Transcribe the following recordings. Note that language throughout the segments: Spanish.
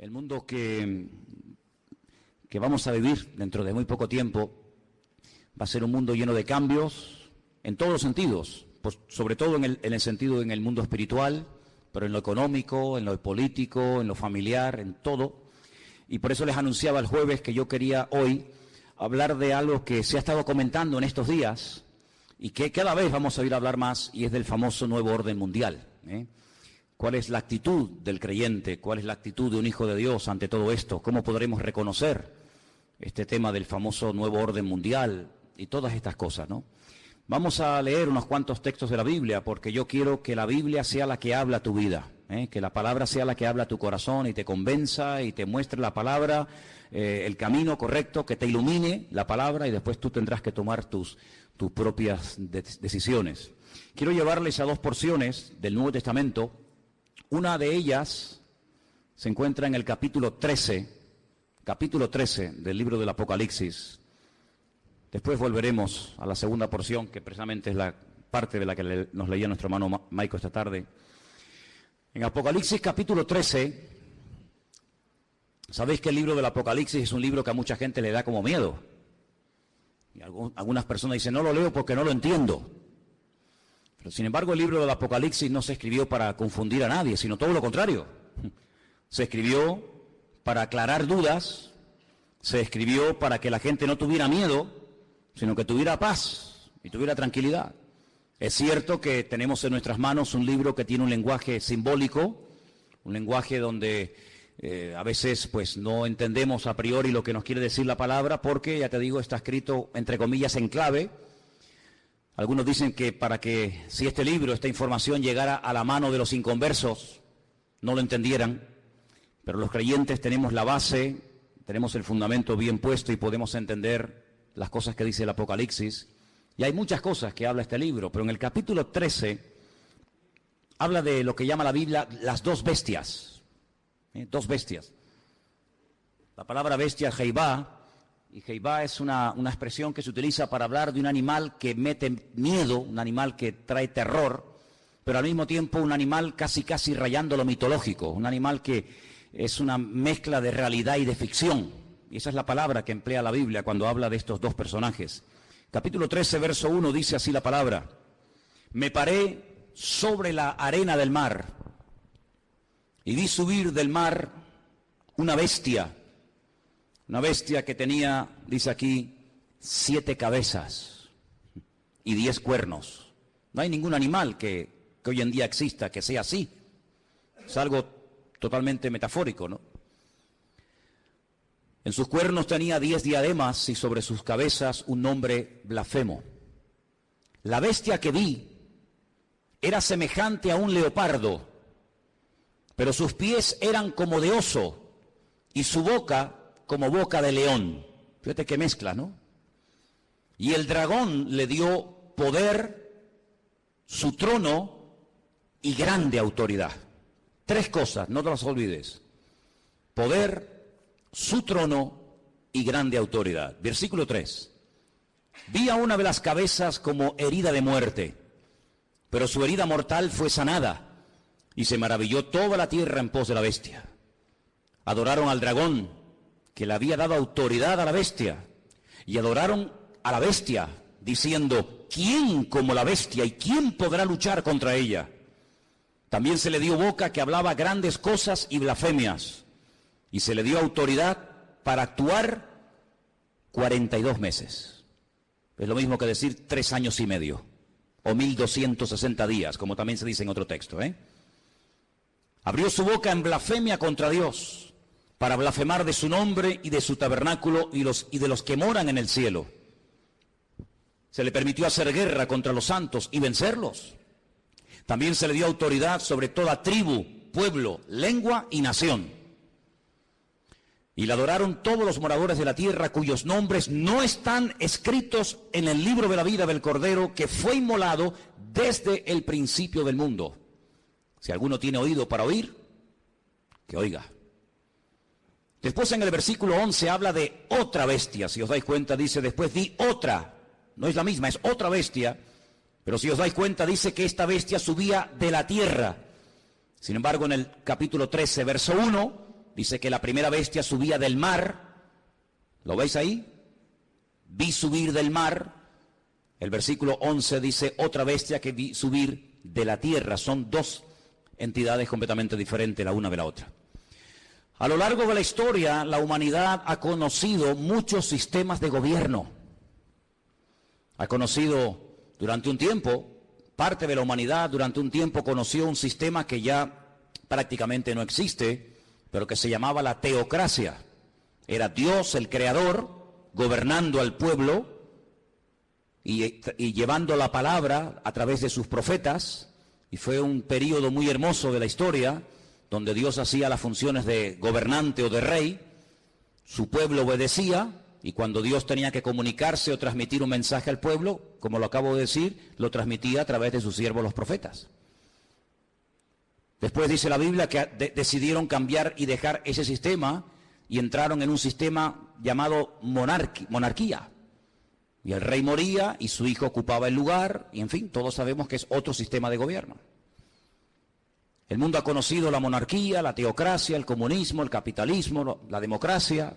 El mundo que vamos a vivir dentro de muy poco tiempo va a ser un mundo lleno de cambios en todos los sentidos, pues sobre todo en el sentido en el mundo espiritual, pero en lo económico, en lo político, en lo familiar, en todo. Y por eso les anunciaba el jueves que yo quería hoy hablar de algo que se ha estado comentando en estos días y que cada vez vamos a oír hablar más, y es del famoso nuevo orden mundial, ¿Cuál es la actitud del creyente? ¿Cuál es la actitud de un hijo de Dios ante todo esto? ¿Cómo podremos reconocer este tema del famoso nuevo orden mundial y todas estas cosas, ¿no? Vamos a leer unos cuantos textos de la Biblia, porque yo quiero que la Biblia sea la que habla tu vida, que la palabra sea la que habla tu corazón y te convenza y te muestre la palabra, el camino correcto, que te ilumine la palabra, y después tú tendrás que tomar tus propias decisiones. Quiero llevarles a dos porciones del Nuevo Testamento. Una de ellas se encuentra en el capítulo 13 del libro del Apocalipsis. Después volveremos a la segunda porción, que precisamente es la parte de la que nos leía nuestro hermano Maico esta tarde. En Apocalipsis capítulo 13, sabéis que el libro del Apocalipsis es un libro que a mucha gente le da como miedo. Y algunas personas dicen, no lo leo porque no lo entiendo. Pero sin embargo el libro del Apocalipsis no se escribió para confundir a nadie, sino todo lo contrario. Se escribió para aclarar dudas, se escribió para que la gente no tuviera miedo, sino que tuviera paz y tuviera tranquilidad. Es cierto que tenemos en nuestras manos un libro que tiene un lenguaje simbólico, un lenguaje donde a veces pues no entendemos a priori lo que nos quiere decir la palabra, porque, ya te digo, está escrito entre comillas en clave. Algunos dicen que para que si este libro, esta información llegara a la mano de los inconversos, no lo entendieran, pero los creyentes tenemos la base, tenemos el fundamento bien puesto y podemos entender las cosas que dice el Apocalipsis. Y hay muchas cosas que habla este libro, pero en el capítulo 13 habla de lo que llama la Biblia las dos bestias. Dos bestias. La palabra bestia es Jehová. Y Jehová es una expresión que se utiliza para hablar de un animal que mete miedo, un animal que trae terror, pero al mismo tiempo un animal casi rayando lo mitológico, un animal que es una mezcla de realidad y de ficción. Y esa es la palabra que emplea la Biblia cuando habla de estos dos personajes. Capítulo 13, verso 1, dice así la palabra: me paré sobre la arena del mar y vi subir del mar una bestia que tenía, dice aquí, 7 cabezas y 10 cuernos. No hay ningún animal que hoy en día exista que sea así. Es algo totalmente metafórico, ¿no? En sus cuernos tenía 10 diademas y sobre sus cabezas un nombre blasfemo. La bestia que vi era semejante a un leopardo, pero sus pies eran como de oso y su boca como boca de león. Fíjate qué mezcla, ¿no? Y el dragón le dio poder, su trono y grande autoridad. 3 cosas, no te las olvides: poder, su trono y grande autoridad. Versículo 3. Vi a una de las cabezas como herida de muerte, pero su herida mortal fue sanada, y se maravilló toda la tierra en pos de la bestia. Adoraron al dragón, que le había dado autoridad a la bestia, y adoraron a la bestia, diciendo: ¿quién como la bestia y quién podrá luchar contra ella? También se le dio boca que hablaba grandes cosas y blasfemias, y se le dio autoridad para actuar 42 meses. Es lo mismo que decir 3 años y medio, o 1260 días, como también se dice en otro texto, Abrió su boca en blasfemia contra Dios, para blasfemar de su nombre y de su tabernáculo y de los que moran en el cielo. Se le permitió hacer guerra contra los santos y vencerlos. También se le dio autoridad sobre toda tribu, pueblo, lengua y nación. Y le adoraron todos los moradores de la tierra cuyos nombres no están escritos en el libro de la vida del Cordero, que fue inmolado desde el principio del mundo. Si alguno tiene oído para oír, que oiga. Después en el versículo 11 habla de otra bestia. Si os dais cuenta, dice después vi otra. No es la misma, es otra bestia. Pero si os dais cuenta, dice que esta bestia subía de la tierra. Sin embargo, en el capítulo 13, verso 1, dice que la primera bestia subía del mar. ¿Lo veis ahí? Vi subir del mar. El versículo 11 dice otra bestia que vi subir de la tierra. Son dos entidades completamente diferentes la una de la otra. A lo largo de la historia, la humanidad ha conocido muchos sistemas de gobierno. Ha conocido durante un tiempo, parte de la humanidad durante un tiempo conoció un sistema que ya prácticamente no existe, pero que se llamaba la teocracia. Era Dios, el creador, gobernando al pueblo y llevando la palabra a través de sus profetas. Y fue un periodo muy hermoso de la historia, donde Dios hacía las funciones de gobernante o de rey, su pueblo obedecía, y cuando Dios tenía que comunicarse o transmitir un mensaje al pueblo, como lo acabo de decir, lo transmitía a través de sus siervos los profetas. Después dice la Biblia que decidieron cambiar y dejar ese sistema y entraron en un sistema llamado monarquía. Y el rey moría y su hijo ocupaba el lugar, y en fin, todos sabemos que es otro sistema de gobierno. El mundo ha conocido la monarquía, la teocracia, el comunismo, el capitalismo, la democracia,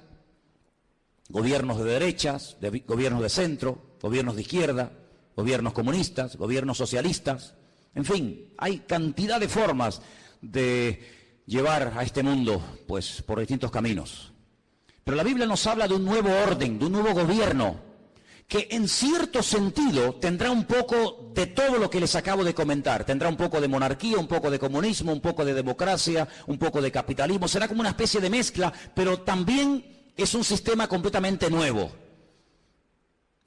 gobiernos de derechas, gobiernos de centro, gobiernos de izquierda, gobiernos comunistas, gobiernos socialistas. En fin, hay cantidad de formas de llevar a este mundo, pues, por distintos caminos. Pero la Biblia nos habla de un nuevo orden, de un nuevo gobierno, que en cierto sentido tendrá un poco de todo lo que les acabo de comentar. Tendrá un poco de monarquía, un poco de comunismo, un poco de democracia, un poco de capitalismo. Será como una especie de mezcla, pero también es un sistema completamente nuevo.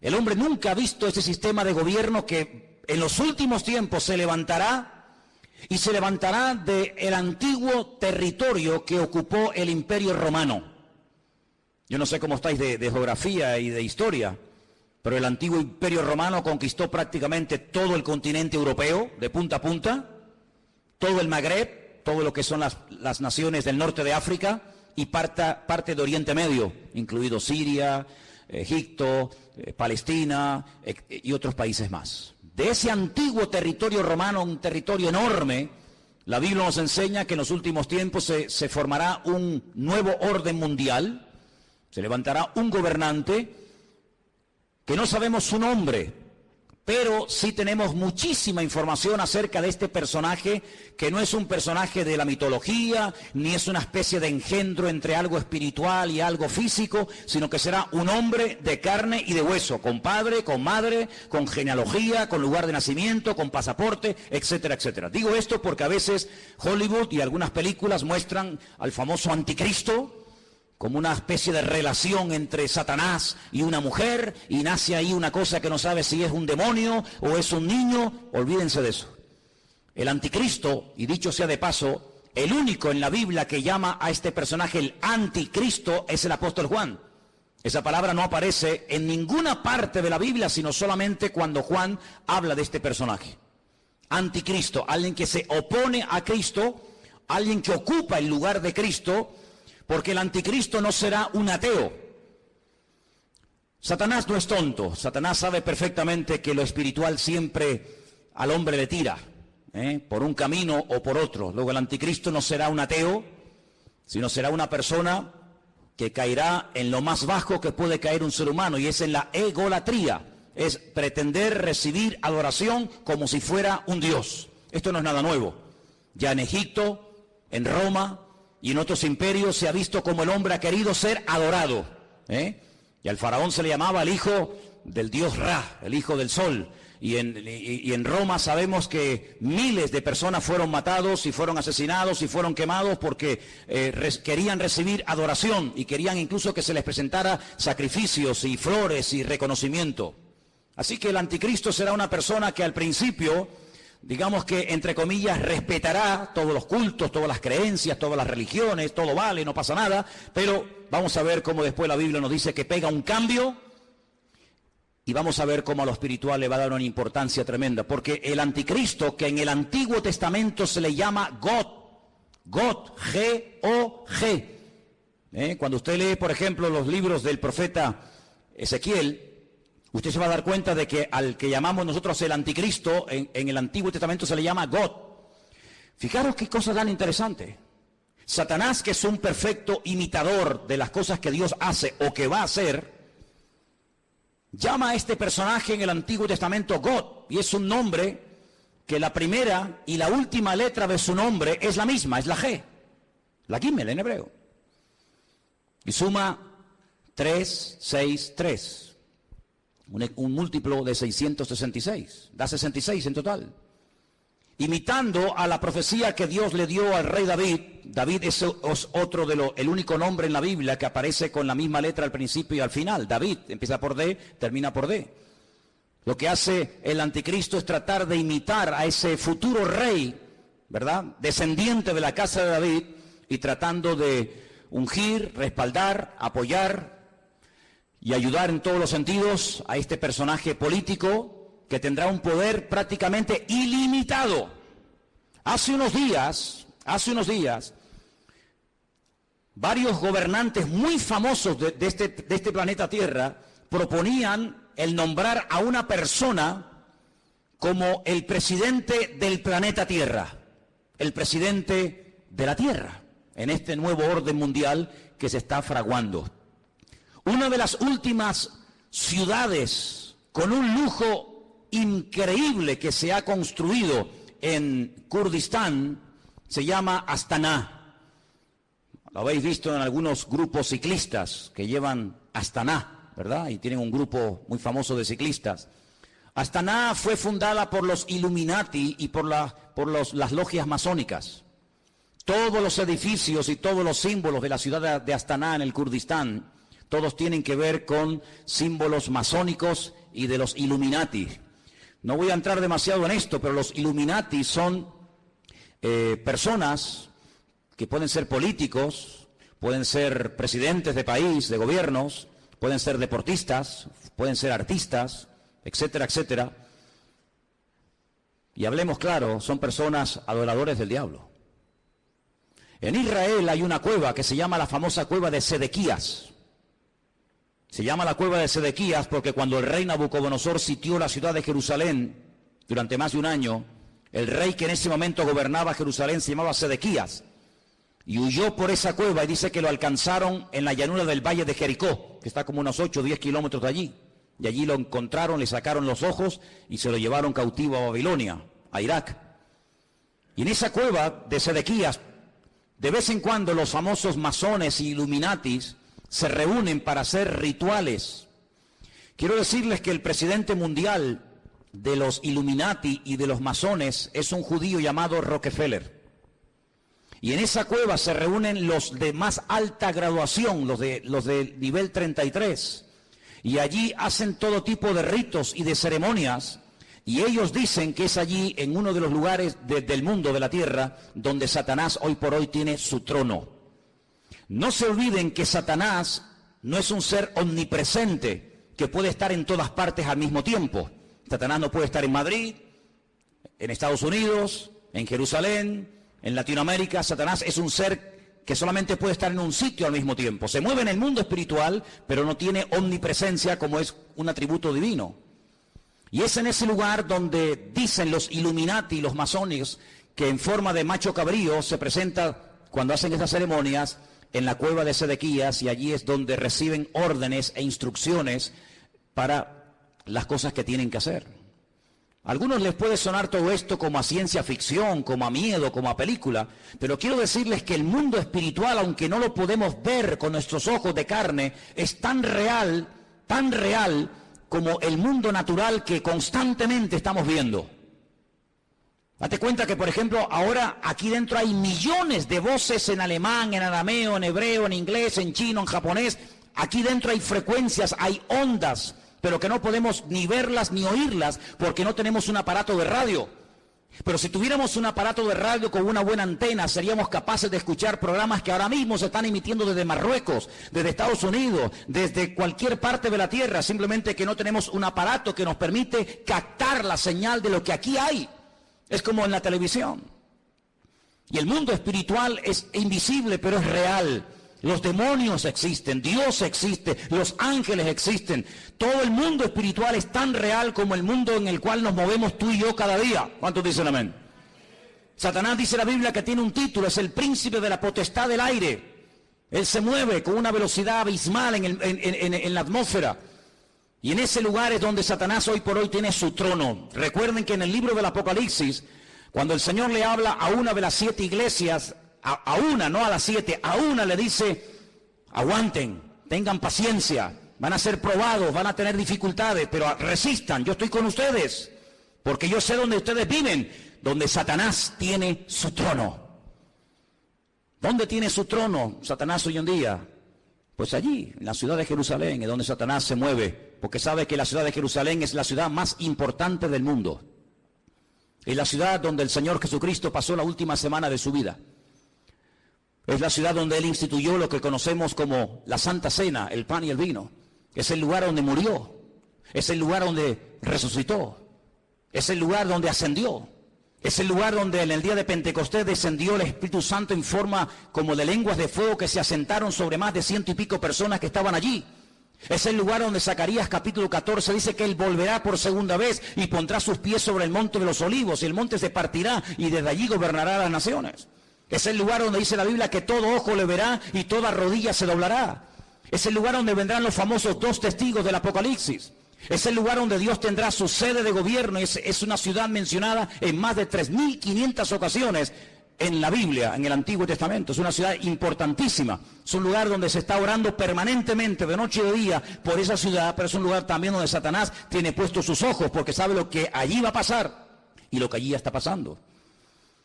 El hombre nunca ha visto ese sistema de gobierno que en los últimos tiempos se levantará, y se levantará del antiguo territorio que ocupó el Imperio Romano. Yo no sé cómo estáis de geografía y de historia, pero el antiguo Imperio Romano conquistó prácticamente todo el continente europeo, de punta a punta, todo el Magreb, todo lo que son las naciones del norte de África y parte de Oriente Medio, incluido Siria, Egipto, Palestina y otros países más. De ese antiguo territorio romano, un territorio enorme, la Biblia nos enseña que en los últimos tiempos se formará un nuevo orden mundial, se levantará un gobernante que no sabemos su nombre, pero sí tenemos muchísima información acerca de este personaje, que no es un personaje de la mitología, ni es una especie de engendro entre algo espiritual y algo físico, sino que será un hombre de carne y de hueso, con padre, con madre, con genealogía, con lugar de nacimiento, con pasaporte, etcétera, etcétera. Digo esto porque a veces Hollywood y algunas películas muestran al famoso anticristo como una especie de relación entre Satanás y una mujer, y nace ahí una cosa que no sabe si es un demonio o es un niño. Olvídense de eso. El anticristo, y dicho sea de paso, el único en la Biblia que llama a este personaje el anticristo es el apóstol Juan. Esa palabra no aparece en ninguna parte de la Biblia, sino solamente cuando Juan habla de este personaje. Anticristo, alguien que se opone a Cristo, alguien que ocupa el lugar de Cristo, porque el anticristo no será un ateo. Satanás no es tonto. Satanás sabe perfectamente que lo espiritual siempre al hombre le tira, por un camino o por otro. Luego el anticristo no será un ateo, sino será una persona que caerá en lo más bajo que puede caer un ser humano, y es en la egolatría. Es pretender recibir adoración como si fuera un dios. Esto no es nada nuevo. Ya en Egipto, en Roma y en otros imperios se ha visto como el hombre ha querido ser adorado. Y al faraón se le llamaba el hijo del dios Ra, el hijo del sol. Y en Roma sabemos que miles de personas fueron matados y fueron asesinados y fueron quemados porque querían recibir adoración y querían incluso que se les presentara sacrificios y flores y reconocimiento. Así que el anticristo será una persona que al principio, digamos que, entre comillas, respetará todos los cultos, todas las creencias, todas las religiones, todo vale, no pasa nada, pero vamos a ver cómo después la Biblia nos dice que pega un cambio, y vamos a ver cómo a lo espiritual le va a dar una importancia tremenda, porque el anticristo, que en el Antiguo Testamento se le llama God, G-O-G. Cuando usted lee, por ejemplo, los libros del profeta Ezequiel, usted se va a dar cuenta de que al que llamamos nosotros el anticristo, en el Antiguo Testamento se le llama God. Fijaros qué cosa tan interesante. Satanás, que es un perfecto imitador de las cosas que Dios hace o que va a hacer, llama a este personaje en el Antiguo Testamento God, y es un nombre que la primera y la última letra de su nombre es la misma, es la G, la Gimel en hebreo. Y suma 3, 6, 3, un múltiplo de 666, da 66 en total. Imitando a la profecía que Dios le dio al rey David. David es otro el único nombre en la Biblia que aparece con la misma letra al principio y al final. David empieza por D, termina por D. Lo que hace el anticristo es tratar de imitar a ese futuro rey, ¿verdad?, descendiente de la casa de David, y tratando de ungir, respaldar, apoyar y ayudar en todos los sentidos a este personaje político que tendrá un poder prácticamente ilimitado. Hace unos días, varios gobernantes muy famosos de este planeta Tierra proponían el nombrar a una persona como el presidente del planeta Tierra, el presidente de la Tierra, en este nuevo orden mundial que se está fraguando. Una de las últimas ciudades con un lujo increíble que se ha construido en Kurdistán se llama Astana. Lo habéis visto en algunos grupos ciclistas que llevan Astana, ¿verdad? Y tienen un grupo muy famoso de ciclistas. Astana fue fundada por los Illuminati y por las logias masónicas. Todos los edificios y todos los símbolos de la ciudad de Astana en el Kurdistán, todos tienen que ver con símbolos masónicos y de los Illuminati. No voy a entrar demasiado en esto, pero los Illuminati son personas que pueden ser políticos, pueden ser presidentes de país, de gobiernos, pueden ser deportistas, pueden ser artistas, etcétera, etcétera. Y hablemos claro, son personas adoradores del diablo. En Israel hay una cueva que se llama la famosa cueva de Sedequías. Se llama la cueva de Sedequías porque cuando el rey Nabucodonosor sitió la ciudad de Jerusalén durante más de un año, el rey que en ese momento gobernaba Jerusalén se llamaba Sedequías y huyó por esa cueva, y dice que lo alcanzaron en la llanura del valle de Jericó, que está como unos 8 o 10 kilómetros de allí. Y allí lo encontraron, le sacaron los ojos y se lo llevaron cautivo a Babilonia, a Irak. Y en esa cueva de Sedequías, de vez en cuando los famosos masones y Illuminatis se reúnen para hacer rituales. Quiero decirles que el presidente mundial de los Illuminati y de los masones es un judío llamado Rockefeller. Y en esa cueva se reúnen los de más alta graduación, los de nivel 33. Y allí hacen todo tipo de ritos y de ceremonias. Y ellos dicen que es allí, en uno de los lugares del mundo, de la tierra, donde Satanás hoy por hoy tiene su trono. No se olviden que Satanás no es un ser omnipresente que puede estar en todas partes al mismo tiempo. Satanás no puede estar en Madrid, en Estados Unidos, en Jerusalén, en Latinoamérica. Satanás es un ser que solamente puede estar en un sitio al mismo tiempo. Se mueve en el mundo espiritual, pero no tiene omnipresencia como es un atributo divino. Y es en ese lugar donde dicen los Illuminati y los masones que en forma de macho cabrío se presenta cuando hacen estas ceremonias en la cueva de Sedequías, y allí es donde reciben órdenes e instrucciones para las cosas que tienen que hacer. A algunos les puede sonar todo esto como a ciencia ficción, como a miedo, como a película, pero quiero decirles que el mundo espiritual, aunque no lo podemos ver con nuestros ojos de carne, es tan real como el mundo natural que constantemente estamos viendo. Date cuenta que, por ejemplo, ahora aquí dentro hay millones de voces en alemán, en arameo, en hebreo, en inglés, en chino, en japonés. Aquí dentro hay frecuencias, hay ondas, pero que no podemos ni verlas ni oírlas porque no tenemos un aparato de radio. Pero si tuviéramos un aparato de radio con una buena antena, seríamos capaces de escuchar programas que ahora mismo se están emitiendo desde Marruecos, desde Estados Unidos, desde cualquier parte de la tierra, simplemente que no tenemos un aparato que nos permite captar la señal de lo que aquí hay. Es como en la televisión. Y el mundo espiritual es invisible, pero es real. Los demonios existen, Dios existe, los ángeles existen. Todo el mundo espiritual es tan real como el mundo en el cual nos movemos tú y yo cada día. ¿Cuántos dicen amén? Satanás, dice la Biblia, que tiene un título, es el príncipe de la potestad del aire. Él se mueve con una velocidad abismal en la atmósfera. Y en ese lugar es donde Satanás hoy por hoy tiene su trono. Recuerden que en el libro del Apocalipsis, cuando el Señor le habla a una de las 7 iglesias, a una, no a las 7, a una le dice: aguanten, tengan paciencia, van a ser probados, van a tener dificultades, pero resistan, yo estoy con ustedes, porque yo sé dónde ustedes viven, donde Satanás tiene su trono. ¿Dónde tiene su trono Satanás hoy en día? Pues allí, en la ciudad de Jerusalén, es donde Satanás se mueve, porque sabe que la ciudad de Jerusalén es la ciudad más importante del mundo. Es la ciudad donde el Señor Jesucristo pasó la última semana de su vida. Es la ciudad donde Él instituyó lo que conocemos como la Santa Cena, el pan y el vino. Es el lugar donde murió. Es el lugar donde resucitó. Es el lugar donde ascendió. Es el lugar donde en el día de Pentecostés descendió el Espíritu Santo en forma como de lenguas de fuego que se asentaron sobre más de 100 y pico personas que estaban allí. Es el lugar donde Zacarías capítulo 14 dice que Él volverá por segunda vez y pondrá sus pies sobre el monte de los olivos, y el monte se partirá y desde allí gobernará a las naciones. Es el lugar donde dice la Biblia que todo ojo le verá y toda rodilla se doblará. Es el lugar donde vendrán los famosos 2 testigos del Apocalipsis. Es el lugar donde Dios tendrá su sede de gobierno. Es una ciudad mencionada en más de 3.500 ocasiones en la Biblia, en el Antiguo Testamento. Es una ciudad importantísima. Es un lugar donde se está orando permanentemente, de noche y de día, por esa ciudad, pero es un lugar también donde Satanás tiene puestos sus ojos, porque sabe lo que allí va a pasar y lo que allí ya está pasando.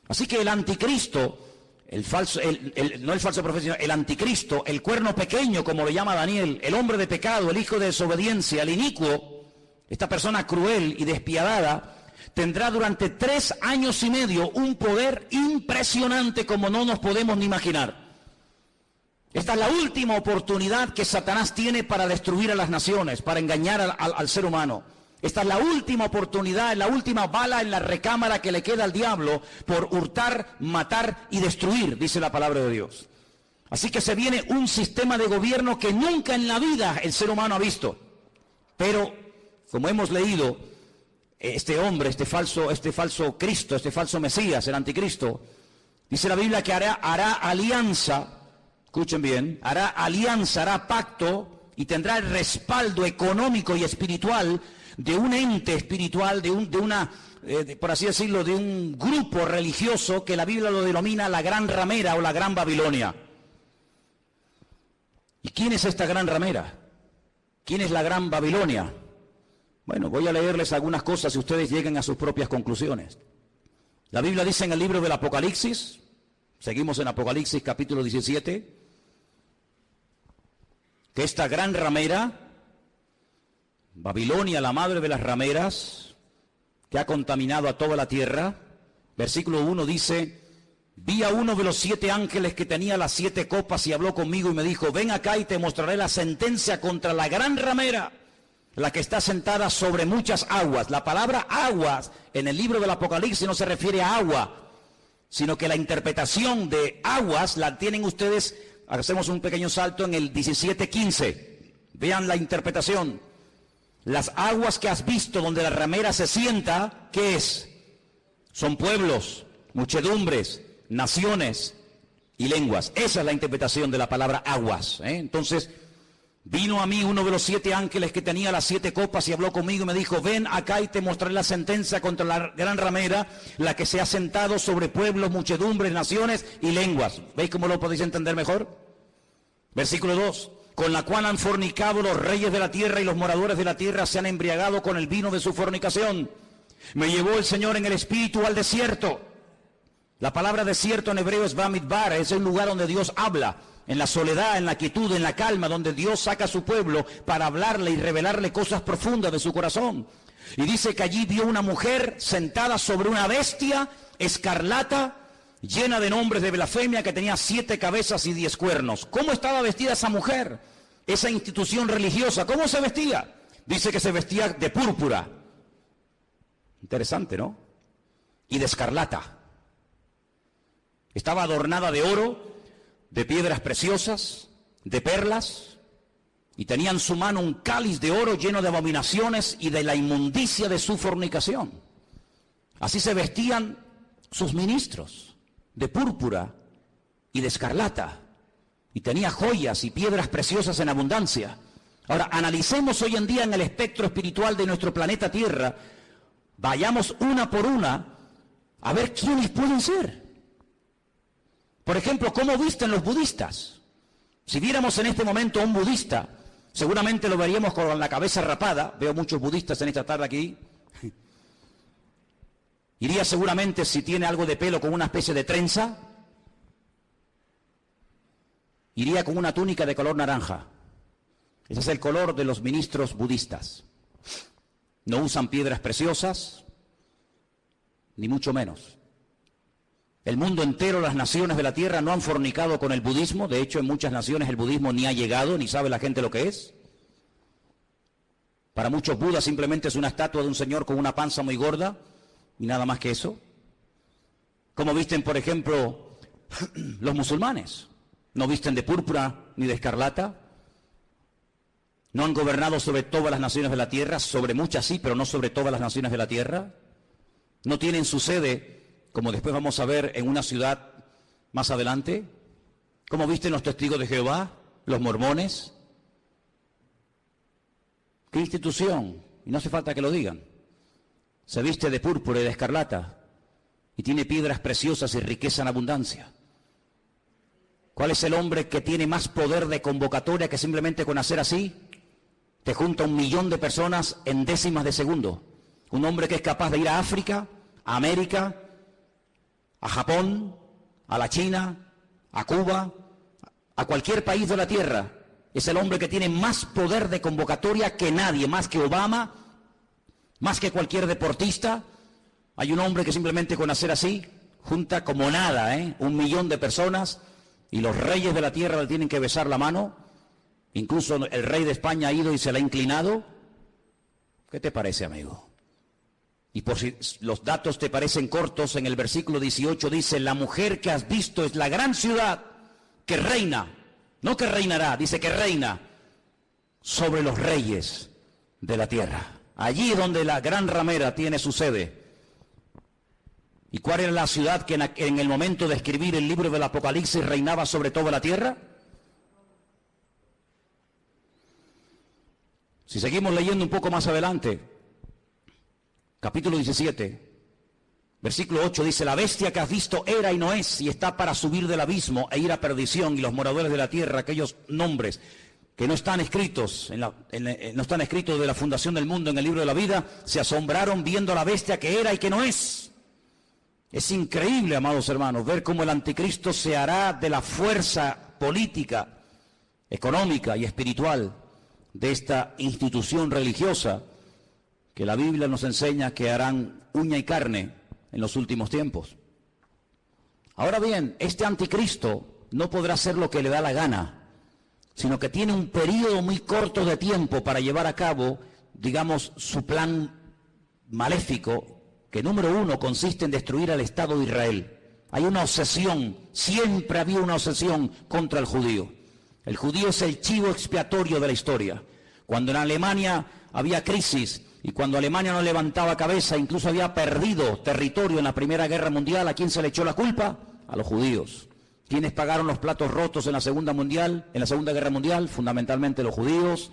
Así que el anticristo, no el falso profeta, sino el anticristo, el cuerno pequeño, como lo llama Daniel, el hombre de pecado, el hijo de desobediencia, el inicuo, esta persona cruel y despiadada, tendrá durante 3 años y medio un poder impresionante como no nos podemos ni imaginar. Esta es la última oportunidad que Satanás tiene para destruir a las naciones, para engañar al ser humano. Esta es la última oportunidad, la última bala en la recámara que le queda al diablo por hurtar, matar y destruir, dice la palabra de Dios. Así que se viene un sistema de gobierno que nunca en la vida el ser humano ha visto. Pero, como hemos leído, este hombre, este falso Cristo, este falso Mesías, el anticristo, dice la Biblia que hará alianza, escuchen bien, hará pacto y tendrá el respaldo económico y espiritual de un ente espiritual, por así decirlo, de un grupo religioso que la Biblia lo denomina la Gran Ramera o la Gran Babilonia. ¿Y quién es esta Gran Ramera? ¿Quién es la Gran Babilonia? Bueno, voy a leerles algunas cosas y ustedes lleguen a sus propias conclusiones. La Biblia dice en el libro del Apocalipsis, seguimos en Apocalipsis capítulo 17, que esta Gran Ramera, Babilonia, la madre de las rameras, que ha contaminado a toda la tierra. Versículo 1 dice: vi a uno de los 7 ángeles que tenía las 7 copas y habló conmigo y me dijo: ven acá y te mostraré la sentencia contra la gran ramera, la que está sentada sobre muchas aguas. La palabra aguas en el libro del Apocalipsis no se refiere a agua, sino que la interpretación de aguas la tienen ustedes. Hacemos un pequeño salto en el 17:15. Vean la interpretación. Las aguas que has visto donde la ramera se sienta, ¿qué es? Son pueblos, muchedumbres, naciones y lenguas. Esa es la interpretación de la palabra aguas. Entonces, vino a mí uno de los 7 ángeles que tenía las 7 copas y habló conmigo y me dijo: ven acá y te mostraré la sentencia contra la gran ramera, la que se ha sentado sobre pueblos, muchedumbres, naciones y lenguas. ¿Veis cómo lo podéis entender mejor? Versículo 2. Con la cual han fornicado los reyes de la tierra y los moradores de la tierra se han embriagado con el vino de su fornicación. Me llevó el Señor en el espíritu al desierto. La palabra desierto en hebreo es Bamidbar, es el lugar donde Dios habla, en la soledad, en la quietud, en la calma, donde Dios saca a su pueblo para hablarle y revelarle cosas profundas de su corazón. Y dice que allí vio una mujer sentada sobre una bestia escarlata, llena de nombres de blasfemia, que tenía 7 cabezas y 10 cuernos. ¿Cómo estaba vestida esa mujer? Esa institución religiosa, ¿cómo se vestía? Dice que se vestía de púrpura. Interesante, ¿no? Y de escarlata. Estaba adornada de oro, de piedras preciosas, de perlas, y tenía en su mano un cáliz de oro lleno de abominaciones y de la inmundicia de su fornicación. Así se vestían sus ministros de púrpura y de escarlata, y tenía joyas y piedras preciosas en abundancia. Ahora, analicemos hoy en día en el espectro espiritual de nuestro planeta Tierra, vayamos una por una a ver quiénes pueden ser. Por ejemplo, ¿cómo visten los budistas? Si viéramos en este momento a un budista, seguramente lo veríamos con la cabeza rapada. Veo muchos budistas en esta tarde aquí. Iría seguramente, si tiene algo de pelo, con una especie de trenza. Iría con una túnica de color naranja. Ese es el color de los ministros budistas. No usan piedras preciosas, ni mucho menos. El mundo entero, las naciones de la tierra no han fornicado con el budismo. De hecho, en muchas naciones el budismo ni ha llegado, ni sabe la gente lo que es. Para muchos, Buda simplemente es una estatua de un señor con una panza muy gorda y nada más que eso. ¿Cómo visten, por ejemplo, los musulmanes? No visten de púrpura ni de escarlata. No han gobernado sobre todas las naciones de la tierra, sobre muchas sí, pero no sobre todas las naciones de la tierra. No tienen su sede, como después vamos a ver, en una ciudad más adelante. ¿Cómo visten los testigos de Jehová, los mormones? ¿Qué institución? Y no hace falta que lo digan. Se viste de púrpura y de escarlata y tiene piedras preciosas y riqueza en abundancia. ¿Cuál es el hombre que tiene más poder de convocatoria que simplemente con hacer así te junta 1 millón de personas en décimas de segundo? Un hombre que es capaz de ir a África, a América, a Japón, a la China, a Cuba, a cualquier país de la tierra. Es el hombre que tiene más poder de convocatoria que nadie, más que Obama, más que cualquier deportista. Hay un hombre que simplemente con hacer así junta como nada, 1 millón de personas, y los reyes de la tierra le tienen que besar la mano. Incluso el rey de España ha ido y se le ha inclinado. ¿Qué te parece, amigo? Y por si los datos te parecen cortos, en el versículo 18 dice: la mujer que has visto es la gran ciudad que reina, no que reinará, dice que reina sobre los reyes de la tierra. Allí donde la gran ramera tiene su sede. ¿Y cuál era la ciudad que en el momento de escribir el libro del Apocalipsis reinaba sobre toda la tierra? Si seguimos leyendo un poco más adelante, capítulo 17, versículo 8 dice: la bestia que has visto era y no es, y está para subir del abismo e ir a perdición, y los moradores de la tierra, aquellos nombres que no están escritos no están escritos de la fundación del mundo en el libro de la vida, se asombraron viendo a la bestia que era y que no es. Es increíble, amados hermanos, ver cómo el anticristo se hará de la fuerza política, económica y espiritual de esta institución religiosa que la Biblia nos enseña que harán uña y carne en los últimos tiempos. Ahora bien, este anticristo no podrá hacer lo que le da la gana, sino que tiene un periodo muy corto de tiempo para llevar a cabo, digamos, su plan maléfico, que número 1 consiste en destruir al Estado de Israel. Hay una obsesión, siempre había una obsesión contra el judío. El judío es el chivo expiatorio de la historia. Cuando en Alemania había crisis y cuando Alemania no levantaba cabeza, incluso había perdido territorio en la Primera Guerra Mundial, ¿a quién se le echó la culpa? A los judíos. ¿Quiénes pagaron los platos rotos en la Segunda Guerra Mundial? Fundamentalmente los judíos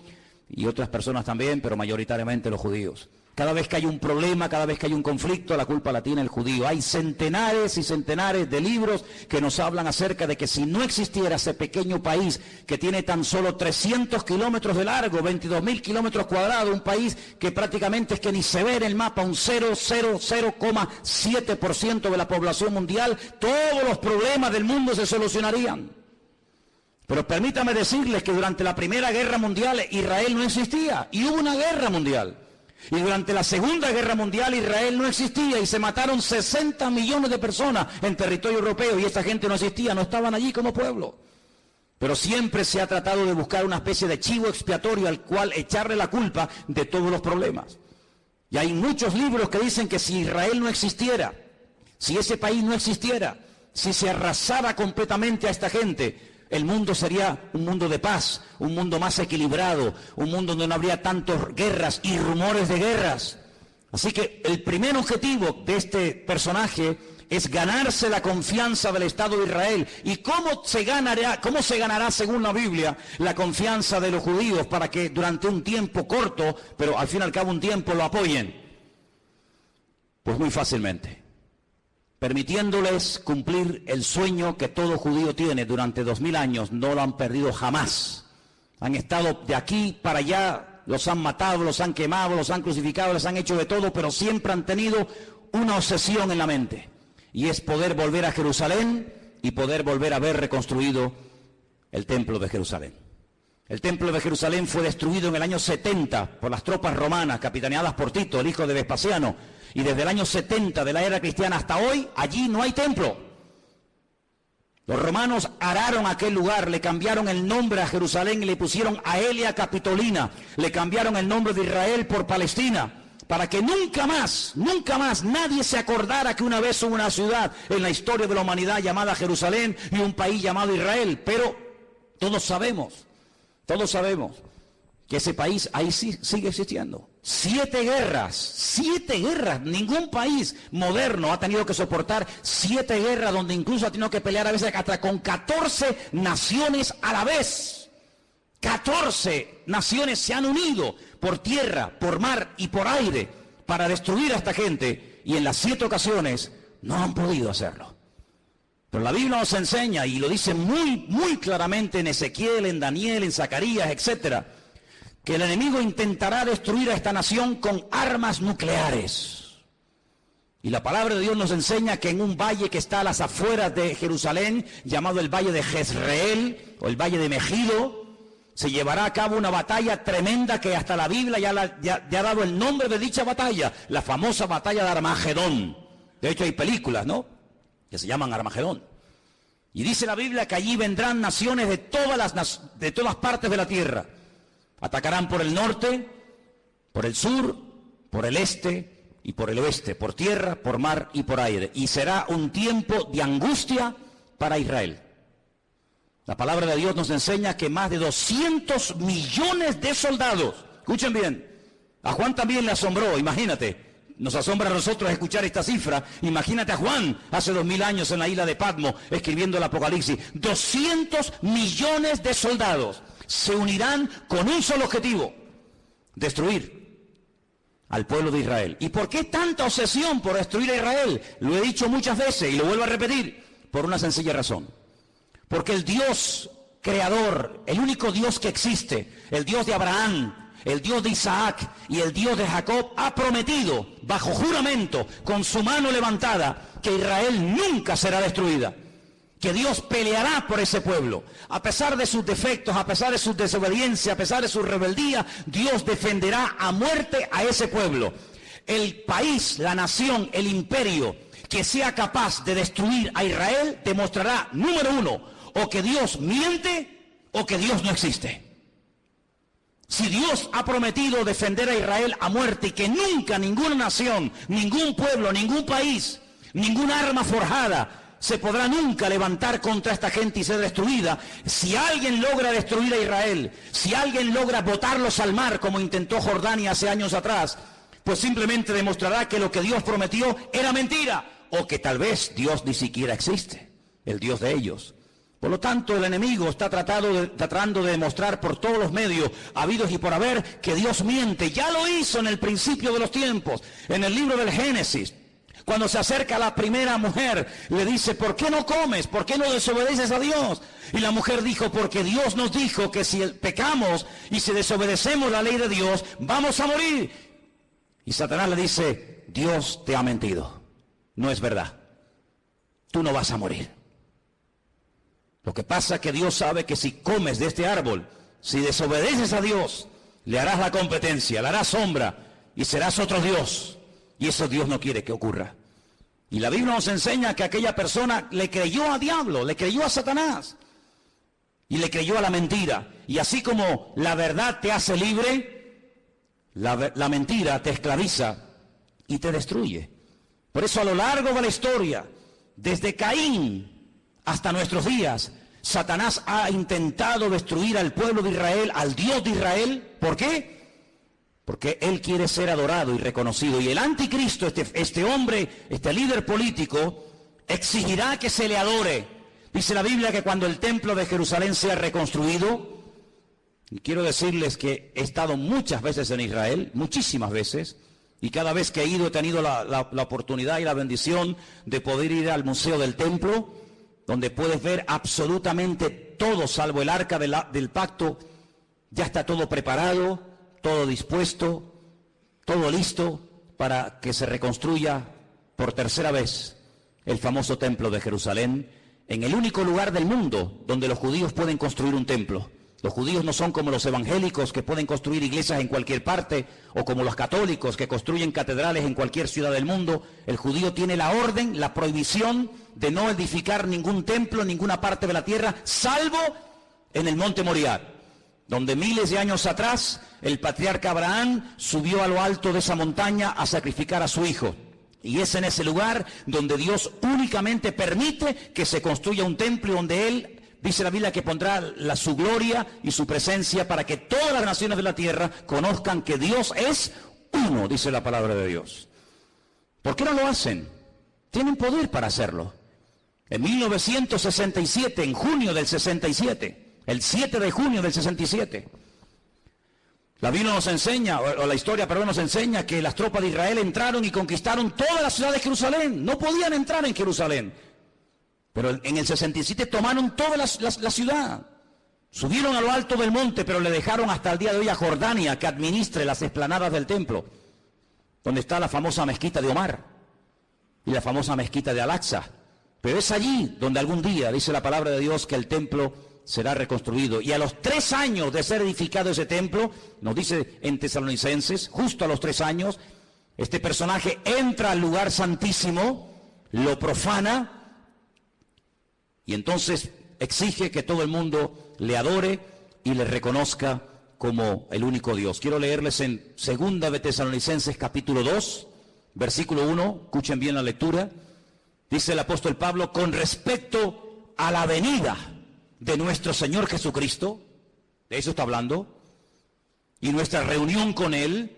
y otras personas también, pero mayoritariamente los judíos. Cada vez que hay un problema, cada vez que hay un conflicto, la culpa la tiene el judío. Hay centenares y centenares de libros que nos hablan acerca de que si no existiera ese pequeño país que tiene tan solo 300 kilómetros de largo, 22.000 kilómetros cuadrados, un país que prácticamente es que ni se ve en el mapa, un 0,7% de la población mundial, todos los problemas del mundo se solucionarían. Pero permítame decirles que durante la Primera Guerra Mundial Israel no existía y hubo una guerra mundial. Y durante la Segunda Guerra Mundial Israel no existía y se mataron 60 millones de personas en territorio europeo y esa gente no existía, no estaban allí como pueblo. Pero siempre se ha tratado de buscar una especie de chivo expiatorio al cual echarle la culpa de todos los problemas. Y hay muchos libros que dicen que si Israel no existiera, si ese país no existiera, si se arrasara completamente a esta gente, el mundo sería un mundo de paz, un mundo más equilibrado, un mundo donde no habría tantas guerras y rumores de guerras. Así que el primer objetivo de este personaje es ganarse la confianza del Estado de Israel. ¿Y cómo se ganará, según la Biblia, la confianza de los judíos para que durante un tiempo corto, pero al fin y al cabo un tiempo, lo apoyen? Pues muy fácilmente, permitiéndoles cumplir el sueño que todo judío tiene durante 2000 años. No lo han perdido jamás. Han estado de aquí para allá, los han matado, los han quemado, los han crucificado, les han hecho de todo, pero siempre han tenido una obsesión en la mente, y es poder volver a Jerusalén y poder volver a ver reconstruido el templo de Jerusalén. El templo de Jerusalén fue destruido en el año 70 por las tropas romanas, capitaneadas por Tito, el hijo de Vespasiano, y desde el año 70 de la era cristiana hasta hoy, allí no hay templo. Los romanos araron aquel lugar, le cambiaron el nombre a Jerusalén y le pusieron Aelia Capitolina, le cambiaron el nombre de Israel por Palestina, para que nunca más nadie se acordara que una vez hubo una ciudad en la historia de la humanidad llamada Jerusalén y un país llamado Israel. Pero todos sabemos que ese país ahí sí sigue existiendo. 7 guerras, ningún país moderno ha tenido que soportar 7 guerras, donde incluso ha tenido que pelear a veces hasta con 14 naciones a la vez. 14 naciones se han unido por tierra, por mar y por aire para destruir a esta gente, y en las 7 ocasiones no han podido hacerlo. Pero la Biblia nos enseña, y lo dice muy claramente en Ezequiel, en Daniel, en Zacarías, etcétera, que el enemigo intentará destruir a esta nación con armas nucleares. Y la palabra de Dios nos enseña que en un valle que está a las afueras de Jerusalén, llamado el Valle de Jezreel, o el Valle de Megido, se llevará a cabo una batalla tremenda que hasta la Biblia ya ha dado el nombre de dicha batalla, la famosa batalla de Armagedón. De hecho hay películas, ¿no?, que se llaman Armagedón. Y dice la Biblia que allí vendrán naciones de todas partes de la tierra. Atacarán por el norte, por el sur, por el este y por el oeste, por tierra, por mar y por aire. Y será un tiempo de angustia para Israel. La palabra de Dios nos enseña que más de 200 millones de soldados, escuchen bien, a Juan también le asombró, imagínate, nos asombra a nosotros escuchar esta cifra. Imagínate a Juan hace 2000 años en la isla de Patmos escribiendo el Apocalipsis. 200 millones de soldados se unirán con un solo objetivo: destruir al pueblo de Israel. ¿Y por qué tanta obsesión por destruir a Israel? Lo he dicho muchas veces y lo vuelvo a repetir, por una sencilla razón. Porque el Dios creador, el único Dios que existe, el Dios de Abraham, el Dios de Isaac y el Dios de Jacob, ha prometido bajo juramento, con su mano levantada, que Israel nunca será destruida, que Dios peleará por ese pueblo. A pesar de sus defectos, a pesar de su desobediencia, a pesar de su rebeldía, Dios defenderá a muerte a ese pueblo. El país, la nación, el imperio que sea capaz de destruir a Israel demostrará, número uno, o que Dios miente o que Dios no existe. Si Dios ha prometido defender a Israel a muerte y que nunca ninguna nación, ningún pueblo, ningún país, ninguna arma forjada se podrá nunca levantar contra esta gente y ser destruida, si alguien logra destruir a Israel, si alguien logra botarlos al mar como intentó Jordania hace años atrás, pues simplemente demostrará que lo que Dios prometió era mentira, o que tal vez Dios ni siquiera existe, el Dios de ellos. Por lo tanto, el enemigo está tratando de demostrar por todos los medios habidos y por haber que Dios miente. Ya lo hizo en el principio de los tiempos, en el libro del Génesis. Cuando se acerca a la primera mujer, le dice: ¿por qué no comes? ¿Por qué no desobedeces a Dios? Y la mujer dijo: porque Dios nos dijo que si pecamos y si desobedecemos la ley de Dios, vamos a morir. Y Satanás le dice: Dios te ha mentido, no es verdad, tú no vas a morir. Lo que pasa es que Dios sabe que si comes de este árbol, si desobedeces a Dios, le harás la competencia, le harás sombra y serás otro Dios. Y eso Dios no quiere que ocurra. Y la Biblia nos enseña que aquella persona le creyó a diablo, le creyó a Satanás y le creyó a la mentira. Y así como la verdad te hace libre, la mentira te esclaviza y te destruye. Por eso a lo largo de la historia, desde Caín hasta nuestros días, Satanás ha intentado destruir al pueblo de Israel, al Dios de Israel. ¿Por qué? porque él quiere ser adorado y reconocido. Y el anticristo, este hombre, este líder político, exigirá que se le adore. Dice la Biblia que cuando el templo de Jerusalén sea reconstruido, y quiero decirles que he estado muchas veces en Israel, muchísimas veces, y cada vez que he ido he tenido la oportunidad y la bendición de poder ir al Museo del Templo, donde puedes ver absolutamente todo, salvo el arca del pacto. Ya está todo preparado, todo dispuesto, todo listo para que se reconstruya por tercera vez el famoso templo de Jerusalén, en el único lugar del mundo donde los judíos pueden construir un templo. Los judíos no son como los evangélicos que pueden construir iglesias en cualquier parte, o como los católicos que construyen catedrales en cualquier ciudad del mundo. El judío tiene la orden, la prohibición de no edificar ningún templo en ninguna parte de la tierra, salvo en el monte Moriah, donde miles de años atrás el patriarca Abraham subió a lo alto de esa montaña a sacrificar a su hijo. Y es en ese lugar donde Dios únicamente permite que se construya un templo, donde Él, dice la Biblia, que pondrá su gloria y su presencia para que todas las naciones de la tierra conozcan que Dios es uno, dice la palabra de Dios. ¿Por qué no lo hacen? Tienen poder para hacerlo. En 1967, en junio del 67, el 7 de junio del 67, la Biblia nos enseña, o la historia, perdón, nos enseña que las tropas de Israel entraron y conquistaron toda la ciudad de Jerusalén. No podían entrar en Jerusalén. Pero en el 67 tomaron toda la ciudad. Subieron a lo alto del monte, pero le dejaron hasta el día de hoy a Jordania que administre las explanadas del templo, donde está la famosa mezquita de Omar y la famosa mezquita de Al-Aqsa. Pero es allí donde algún día, dice la palabra de Dios, que el templo será reconstruido. Y a los 3 años de ser edificado ese templo, nos dice en Tesalonicenses, justo a los 3 años, este personaje entra al lugar santísimo, lo profana, y entonces exige que todo el mundo le adore y le reconozca como el único Dios. Quiero leerles en 2 de Tesalonicenses capítulo 2, versículo 1, escuchen bien la lectura. Dice el apóstol Pablo: con respecto a la venida de nuestro Señor Jesucristo, de eso está hablando, y nuestra reunión con Él,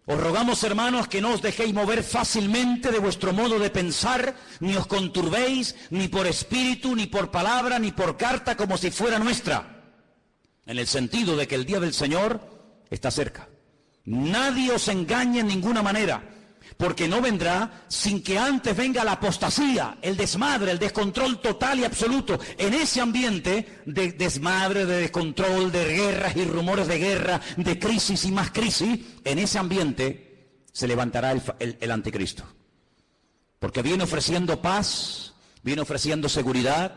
os rogamos, hermanos, que no os dejéis mover fácilmente de vuestro modo de pensar, ni os conturbéis, ni por espíritu, ni por palabra, ni por carta, como si fuera nuestra, en el sentido de que el día del Señor está cerca. Nadie os engañe en ninguna manera, porque no vendrá sin que antes venga la apostasía, el desmadre, el descontrol total y absoluto. En ese ambiente de desmadre, de descontrol, de guerras y rumores de guerra, de crisis y más crisis, en ese ambiente se levantará el anticristo. Porque viene ofreciendo paz, viene ofreciendo seguridad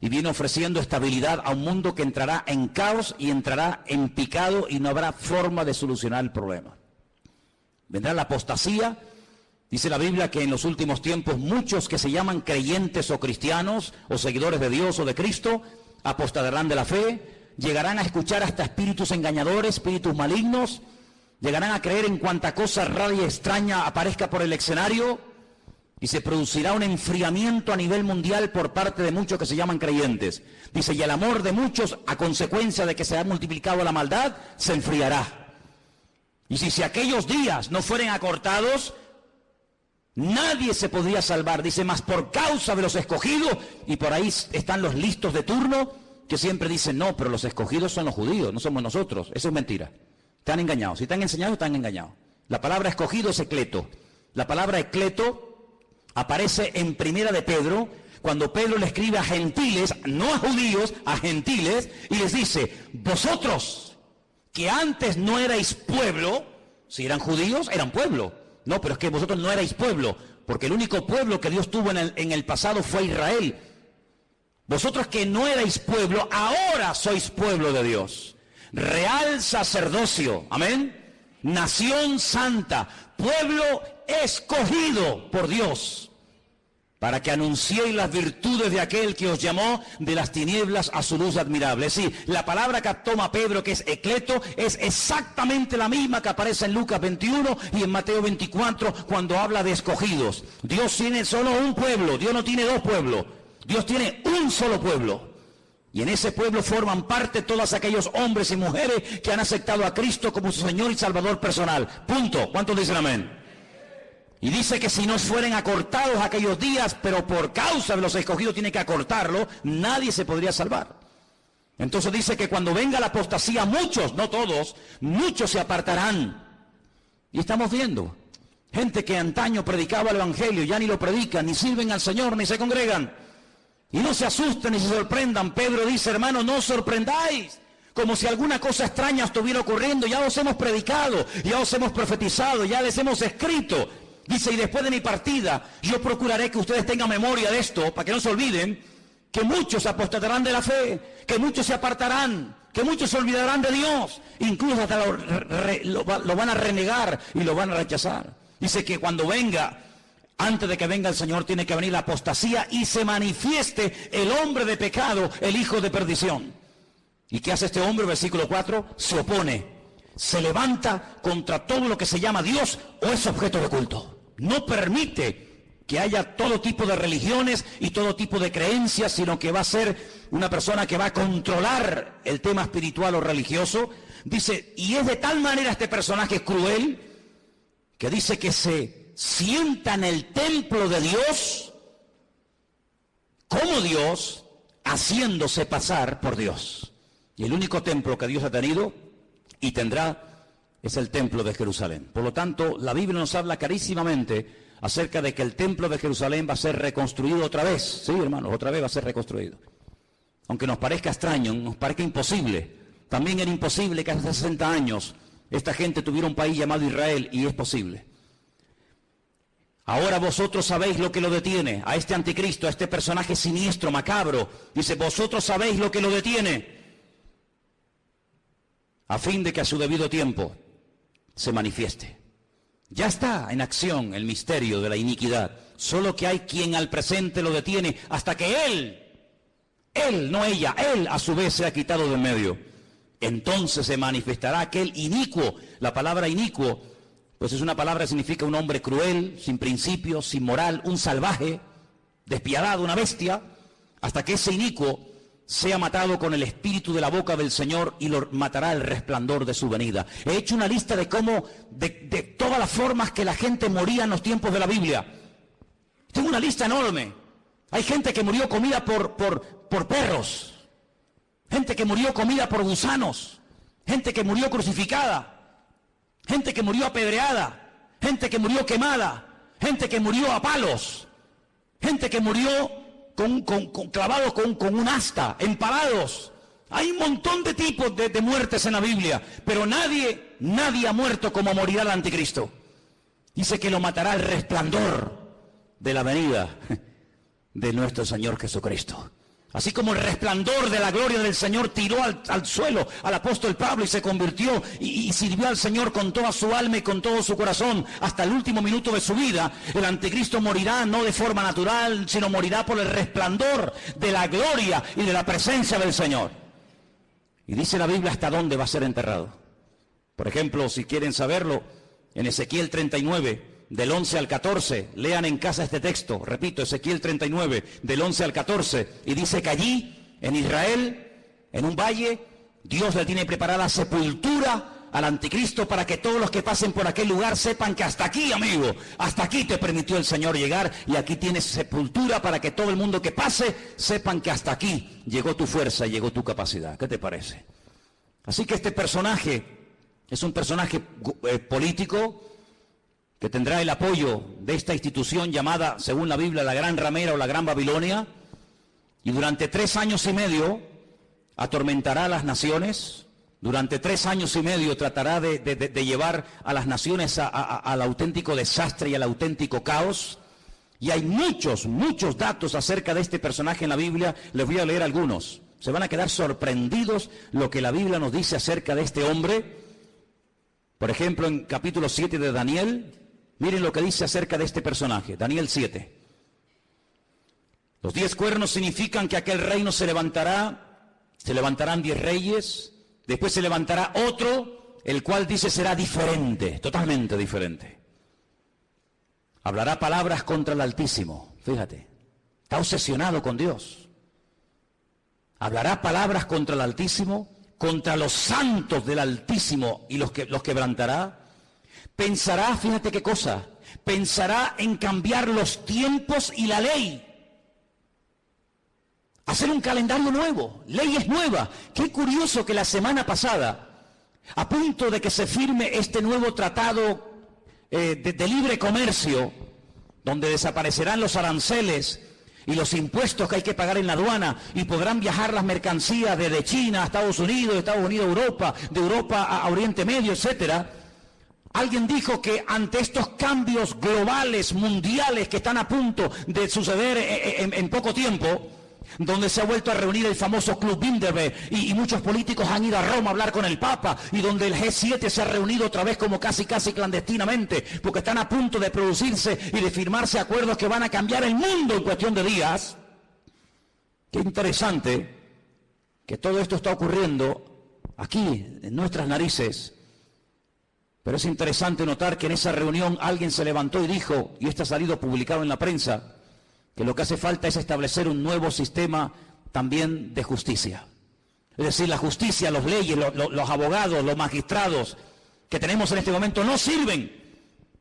y viene ofreciendo estabilidad a un mundo que entrará en caos y entrará en picado y no habrá forma de solucionar el problema. Vendrá la apostasía. Dice la Biblia que en los últimos tiempos muchos que se llaman creyentes o cristianos o seguidores de Dios o de Cristo apostatarán de la fe, llegarán a escuchar hasta espíritus engañadores, espíritus malignos, llegarán a creer en cuanta cosa rara y extraña aparezca por el escenario, y se producirá un enfriamiento a nivel mundial por parte de muchos que se llaman creyentes. Dice, y el amor de muchos, a consecuencia de que se ha multiplicado la maldad, se enfriará. Y si aquellos días no fueren acortados, nadie se podría salvar. Dice, más por causa de los escogidos, y por ahí están los listos de turno, que siempre dicen, no, pero los escogidos son los judíos, no somos nosotros. Eso es mentira. Están engañados. Si están enseñados, están engañados. La palabra escogido es ecleto. La palabra ecleto aparece en Primera de Pedro, cuando Pedro le escribe a gentiles, no a judíos, a gentiles, y les dice, vosotros, que antes no erais pueblo, si eran judíos, eran pueblo. No, pero es que vosotros no erais pueblo, porque el único pueblo que Dios tuvo en el pasado fue Israel. Vosotros que no erais pueblo, ahora sois pueblo de Dios. Real sacerdocio, amén. Nación santa, pueblo escogido por Dios, para que anunciéis las virtudes de aquel que os llamó de las tinieblas a su luz admirable. Sí, la palabra que toma Pedro, que es ecleto, es exactamente la misma que aparece en Lucas 21 y en Mateo 24, cuando habla de escogidos. Dios tiene solo un pueblo, Dios no tiene dos pueblos, Dios tiene un solo pueblo. Y en ese pueblo forman parte todos aquellos hombres y mujeres que han aceptado a Cristo como su Señor y Salvador personal. Punto. ¿Cuántos dicen amén? Y dice que si no fueren acortados aquellos días, pero por causa de los escogidos tiene que acortarlo, nadie se podría salvar. Entonces dice que cuando venga la apostasía, muchos, no todos, muchos se apartarán. Y estamos viendo gente que antaño predicaba el Evangelio, ya ni lo predican, ni sirven al Señor, ni se congregan. Y no se asusten ni se sorprendan. Pedro dice, hermanos, no os sorprendáis, como si alguna cosa extraña estuviera ocurriendo. Ya os hemos predicado, ya os hemos profetizado, ya les hemos escrito. Dice, y después de mi partida, yo procuraré que ustedes tengan memoria de esto, para que no se olviden, que muchos apostatarán de la fe, que muchos se apartarán, que muchos se olvidarán de Dios, incluso hasta lo van a renegar y lo van a rechazar. Dice que cuando venga, antes de que venga el Señor, tiene que venir la apostasía y se manifieste el hombre de pecado, el hijo de perdición. ¿Y qué hace este hombre? Versículo 4, se opone, se levanta contra todo lo que se llama Dios o es objeto de culto. No permite que haya todo tipo de religiones y todo tipo de creencias, sino que va a ser una persona que va a controlar el tema espiritual o religioso. Dice, y es de tal manera este personaje cruel, que dice que se sienta en el templo de Dios, como Dios, haciéndose pasar por Dios. Y el único templo que Dios ha tenido y tendrá es el templo de Jerusalén. Por lo tanto, la Biblia nos habla clarísimamente acerca de que el templo de Jerusalén va a ser reconstruido otra vez. Sí, hermanos, otra vez va a ser reconstruido. Aunque nos parezca extraño, nos parezca imposible. También era imposible que hace 60 años esta gente tuviera un país llamado Israel, y es posible. Ahora vosotros sabéis lo que lo detiene, a este anticristo, a este personaje siniestro, macabro. Dice, vosotros sabéis lo que lo detiene, a fin de que a su debido tiempo se manifieste. Ya está en acción el misterio de la iniquidad, solo que hay quien al presente lo detiene hasta que él, no ella, él a su vez se ha quitado de en medio. Entonces se manifestará aquel inicuo. La palabra inicuo, pues es una palabra que significa un hombre cruel, sin principios, sin moral, un salvaje, despiadado, una bestia, hasta que ese inicuo sea matado con el espíritu de la boca del Señor y lo matará el resplandor de su venida. He hecho una lista de cómo, de todas las formas que la gente moría en los tiempos de la Biblia. Tengo una lista enorme. Hay gente que murió comida por perros, gente que murió comida por gusanos, gente que murió crucificada, gente que murió apedreada, gente que murió quemada, gente que murió a palos, gente que murió clavados con un asta, empalados. Hay un montón de tipos de muertes en la Biblia, pero nadie ha muerto como morirá el anticristo. Dice que lo matará el resplandor de la venida de nuestro Señor Jesucristo. Así como el resplandor de la gloria del Señor tiró al suelo al apóstol Pablo y se convirtió y sirvió al Señor con toda su alma y con todo su corazón hasta el último minuto de su vida, el anticristo morirá no de forma natural, sino morirá por el resplandor de la gloria y de la presencia del Señor. Y dice la Biblia hasta dónde va a ser enterrado. Por ejemplo, si quieren saberlo, en Ezequiel 39, del 11 al 14, lean en casa este texto, repito, Ezequiel 39, del 11 al 14, y dice que allí, en Israel, en un valle, Dios le tiene preparada sepultura al anticristo para que todos los que pasen por aquel lugar sepan que hasta aquí, amigo, hasta aquí te permitió el Señor llegar, y aquí tienes sepultura para que todo el mundo que pase sepan que hasta aquí llegó tu fuerza, llegó tu capacidad. ¿Qué te parece? Así que este personaje es un personaje político, que tendrá el apoyo de esta institución llamada, según la Biblia, la Gran Ramera o la Gran Babilonia, y durante 3 años y medio atormentará a las naciones, durante 3 años y medio tratará de llevar a las naciones al auténtico desastre y al auténtico caos, y hay muchos datos acerca de este personaje en la Biblia. Les voy a leer algunos, se van a quedar sorprendidos lo que la Biblia nos dice acerca de este hombre. Por ejemplo, en capítulo 7 de Daniel, miren lo que dice acerca de este personaje, Daniel 7. Los 10 cuernos significan que aquel reino se levantarán 10 reyes, después se levantará otro, el cual dice será diferente, totalmente diferente. Hablará palabras contra el Altísimo, fíjate, está obsesionado con Dios. Hablará palabras contra el Altísimo, contra los santos del Altísimo y los quebrantará. Pensará, fíjate qué cosa, pensará en cambiar los tiempos y la ley. Hacer un calendario nuevo, leyes nuevas. Qué curioso que la semana pasada, a punto de que se firme este nuevo tratado de libre comercio, donde desaparecerán los aranceles y los impuestos que hay que pagar en la aduana, y podrán viajar las mercancías desde China a Estados Unidos, de Estados Unidos a Europa, de Europa a Oriente Medio, etcétera. Alguien dijo que ante estos cambios globales, mundiales, que están a punto de suceder en poco tiempo, donde se ha vuelto a reunir el famoso Club Bilderberg y muchos políticos han ido a Roma a hablar con el Papa, y donde el G7 se ha reunido otra vez como casi clandestinamente, porque están a punto de producirse y de firmarse acuerdos que van a cambiar el mundo en cuestión de días. Qué interesante que todo esto está ocurriendo aquí, en nuestras narices. Pero es interesante notar que en esa reunión alguien se levantó y dijo, y esto ha salido publicado en la prensa, que lo que hace falta es establecer un nuevo sistema también de justicia. Es decir, la justicia, las leyes, los abogados, los magistrados que tenemos en este momento no sirven,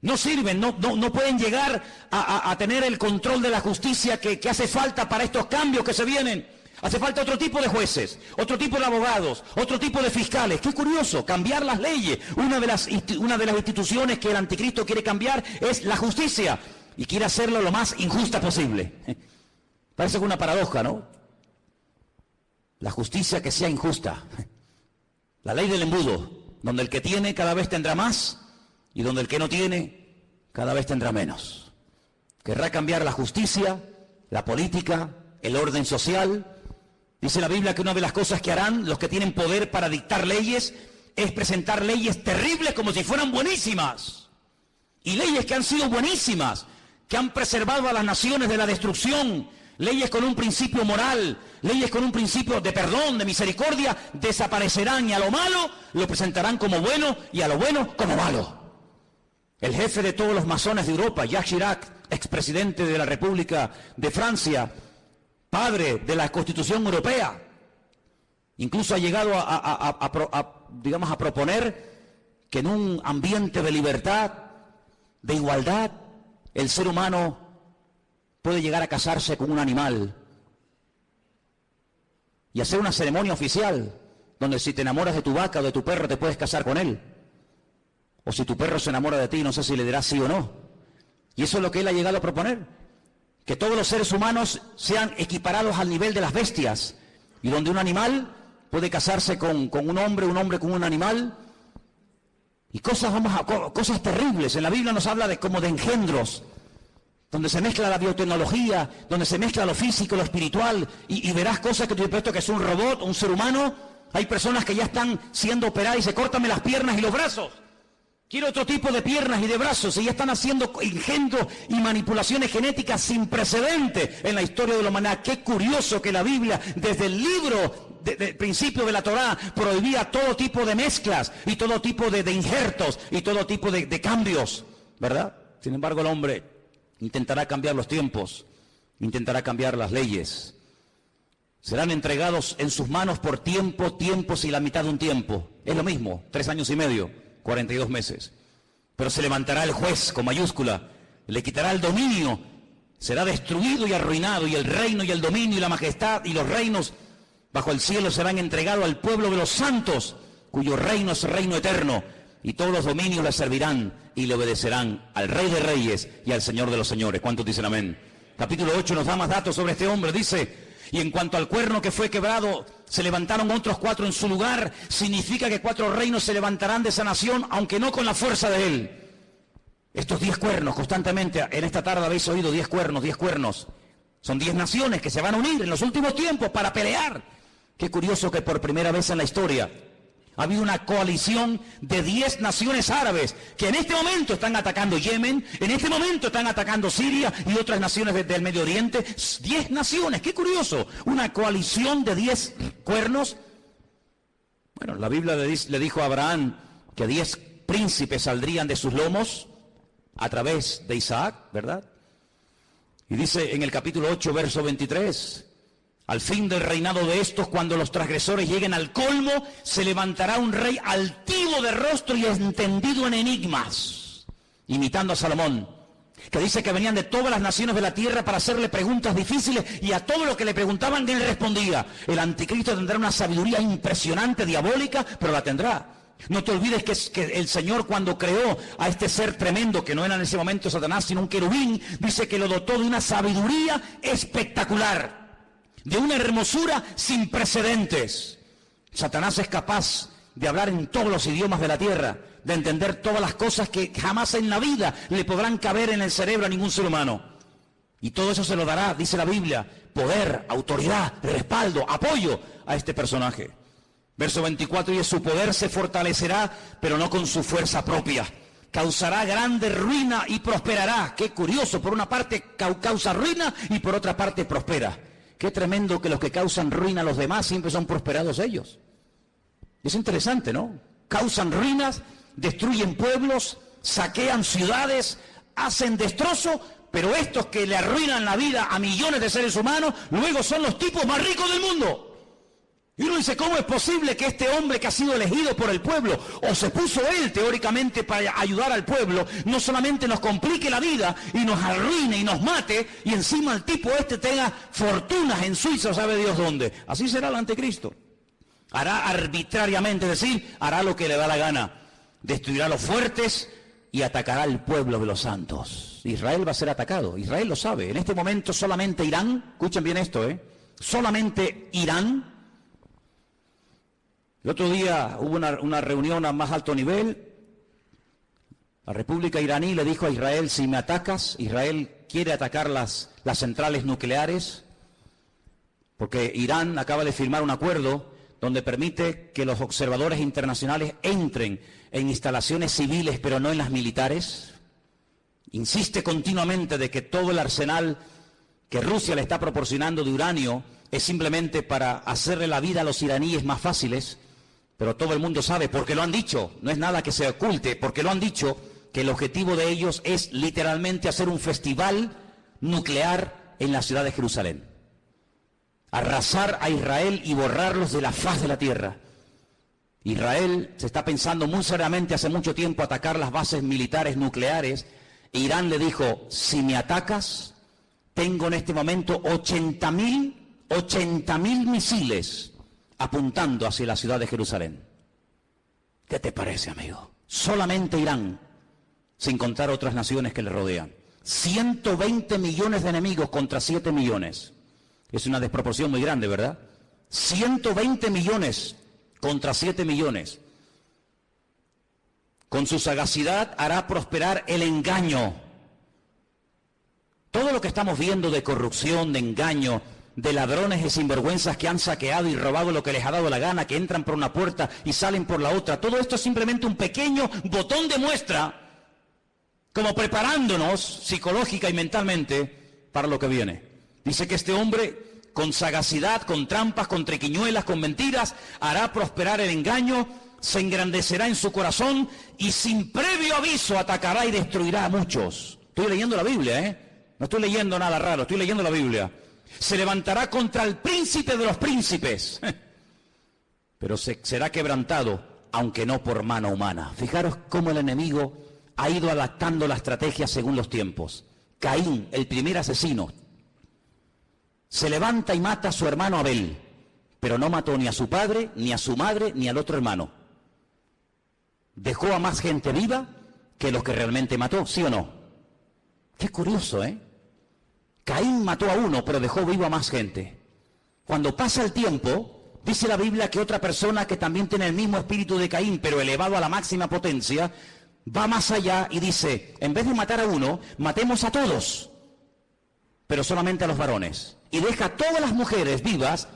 no pueden llegar a tener el control de la justicia que hace falta para estos cambios que se vienen. Hace falta otro tipo de jueces, otro tipo de abogados, otro tipo de fiscales. Qué curioso, cambiar las leyes. Una de las instituciones que el anticristo quiere cambiar es la justicia. Y quiere hacerlo lo más injusta posible. Parece que una paradoja, ¿no? La justicia que sea injusta. La ley del embudo, donde el que tiene cada vez tendrá más y donde el que no tiene cada vez tendrá menos. Querrá cambiar la justicia, la política, el orden social. Dice la Biblia que una de las cosas que harán los que tienen poder para dictar leyes es presentar leyes terribles como si fueran buenísimas. Y leyes que han sido buenísimas, que han preservado a las naciones de la destrucción, leyes con un principio moral, leyes con un principio de perdón, de misericordia, desaparecerán, y a lo malo lo presentarán como bueno y a lo bueno como malo. El jefe de todos los masones de Europa, Jacques Chirac, expresidente de la República de Francia, padre de la Constitución Europea, incluso ha llegado a proponer que en un ambiente de libertad, de igualdad, el ser humano puede llegar a casarse con un animal y hacer una ceremonia oficial donde si te enamoras de tu vaca o de tu perro te puedes casar con él. O si tu perro se enamora de ti, no sé si le dirás sí o no. Y eso es lo que él ha llegado a proponer. Que todos los seres humanos sean equiparados al nivel de las bestias. Y donde un animal puede casarse con un hombre con un animal. Y cosas terribles. En la Biblia nos habla como de engendros, donde se mezcla la biotecnología, donde se mezcla lo físico, lo espiritual, y verás cosas que tú dices, que es un robot, un ser humano. Hay personas que ya están siendo operadas y se córtame las piernas y los brazos. Quiero otro tipo de piernas y de brazos, y ya están haciendo engendros y manipulaciones genéticas sin precedente en la historia de la humanidad. Qué curioso que la Biblia, desde el libro del principio de la Torá, prohibía todo tipo de mezclas y todo tipo de injertos y todo tipo de cambios, ¿verdad? Sin embargo, el hombre intentará cambiar los tiempos, intentará cambiar las leyes. Serán entregados en sus manos por tiempos y la mitad de un tiempo. Es lo mismo, 3 años y medio, 42 meses. Pero se levantará el juez con mayúscula, le quitará el dominio, será destruido y arruinado, y el reino y el dominio y la majestad y los reinos bajo el cielo serán entregados al pueblo de los santos, cuyo reino es reino eterno, y todos los dominios le servirán y le obedecerán al Rey de Reyes y al Señor de los Señores. ¿Cuántos dicen amén? Capítulo 8 nos da más datos sobre este hombre. Dice: y en cuanto al cuerno que fue quebrado, se levantaron otros 4 en su lugar. Significa que 4 reinos se levantarán de esa nación, aunque no con la fuerza de él. Estos 10 cuernos, constantemente, en esta tarde habéis oído 10 cuernos, 10 cuernos. Son 10 naciones que se van a unir en los últimos tiempos para pelear. Qué curioso que por primera vez en la historia ha habido una coalición de 10 naciones árabes que en este momento están atacando Yemen, en este momento están atacando Siria y otras naciones del Medio Oriente. 10 naciones, qué curioso, una coalición de 10 cuernos. Bueno, la Biblia le dijo a Abraham que 10 príncipes saldrían de sus lomos a través de Isaac, ¿verdad? Y dice en el capítulo 8, verso 23, Al fin del reinado de estos, cuando los transgresores lleguen al colmo, se levantará un rey altivo de rostro y entendido en enigmas, imitando a Salomón, que dice que venían de todas las naciones de la tierra para hacerle preguntas difíciles, y a todo lo que le preguntaban él respondía. El anticristo tendrá una sabiduría impresionante, diabólica, pero la tendrá. No te olvides que el Señor, cuando creó a este ser tremendo, que no era en ese momento Satanás, sino un querubín, dice que lo dotó de una sabiduría espectacular, de una hermosura sin precedentes. Satanás es capaz de hablar en todos los idiomas de la tierra, de entender todas las cosas que jamás en la vida le podrán caber en el cerebro a ningún ser humano. Y todo eso se lo dará, dice la Biblia, poder, autoridad, respaldo, apoyo a este personaje. Verso 24, y su poder se fortalecerá, pero no con su fuerza propia. Causará grande ruina y prosperará. Qué curioso, por una parte causa ruina y por otra parte prospera. Qué tremendo que los que causan ruina a los demás siempre son prosperados ellos. Es interesante, ¿no? Causan ruinas, destruyen pueblos, saquean ciudades, hacen destrozo, pero estos que le arruinan la vida a millones de seres humanos, luego son los tipos más ricos del mundo. Y uno dice, ¿cómo es posible que este hombre que ha sido elegido por el pueblo, o se puso él teóricamente para ayudar al pueblo, no solamente nos complique la vida y nos arruine y nos mate, y encima el tipo este tenga fortunas en Suiza, sabe Dios dónde? Así será el anticristo. Hará arbitrariamente, es decir, hará lo que le da la gana. Destruirá a los fuertes y atacará al pueblo de los santos. Israel va a ser atacado, Israel lo sabe. En este momento solamente Irán, escuchen bien esto, solamente Irán. El otro día hubo una reunión a más alto nivel. La República iraní le dijo a Israel, si me atacas, Israel quiere atacar las centrales nucleares, porque Irán acaba de firmar un acuerdo donde permite que los observadores internacionales entren en instalaciones civiles, pero no en las militares. Insiste continuamente de que todo el arsenal que Rusia le está proporcionando de uranio es simplemente para hacerle la vida a los iraníes más fáciles. Pero todo el mundo sabe, porque lo han dicho, no es nada que se oculte, porque lo han dicho, que el objetivo de ellos es literalmente hacer un festival nuclear en la ciudad de Jerusalén. Arrasar a Israel y borrarlos de la faz de la tierra. Israel se está pensando muy seriamente hace mucho tiempo atacar las bases militares nucleares. Irán le dijo, si me atacas, tengo en este momento 80.000 misiles apuntando hacia la ciudad de Jerusalén. ¿Qué te parece, amigo? Solamente Irán, sin contar otras naciones que le rodean. 120 millones de enemigos contra 7 millones. Es una desproporción muy grande, ¿verdad? 120 millones contra 7 millones. Con su sagacidad hará prosperar el engaño. Todo lo que estamos viendo de corrupción, de engaño, de ladrones y sinvergüenzas que han saqueado y robado lo que les ha dado la gana, que entran por una puerta y salen por la otra, todo esto es simplemente un pequeño botón de muestra, como preparándonos psicológica y mentalmente para lo que viene. Dice que este hombre, con sagacidad, con trampas, con triquiñuelas, con mentiras, hará prosperar el engaño, se engrandecerá en su corazón y sin previo aviso atacará y destruirá a muchos. Estoy leyendo la Biblia, no estoy leyendo nada raro, estoy leyendo la Biblia. Se levantará contra el príncipe de los príncipes, pero será quebrantado, aunque no por mano humana. Fijaros cómo el enemigo ha ido adaptando la estrategia según los tiempos. Caín, el primer asesino, se levanta y mata a su hermano Abel, pero no mató ni a su padre, ni a su madre, ni al otro hermano. Dejó a más gente viva que los que realmente mató, ¿sí o no? Qué curioso, Caín mató a uno, pero dejó vivo a más gente. Cuando pasa el tiempo, dice la Biblia que otra persona que también tiene el mismo espíritu de Caín, pero elevado a la máxima potencia, va más allá y dice, en vez de matar a uno, matemos a todos, pero solamente a los varones. Y deja a todas las mujeres vivas.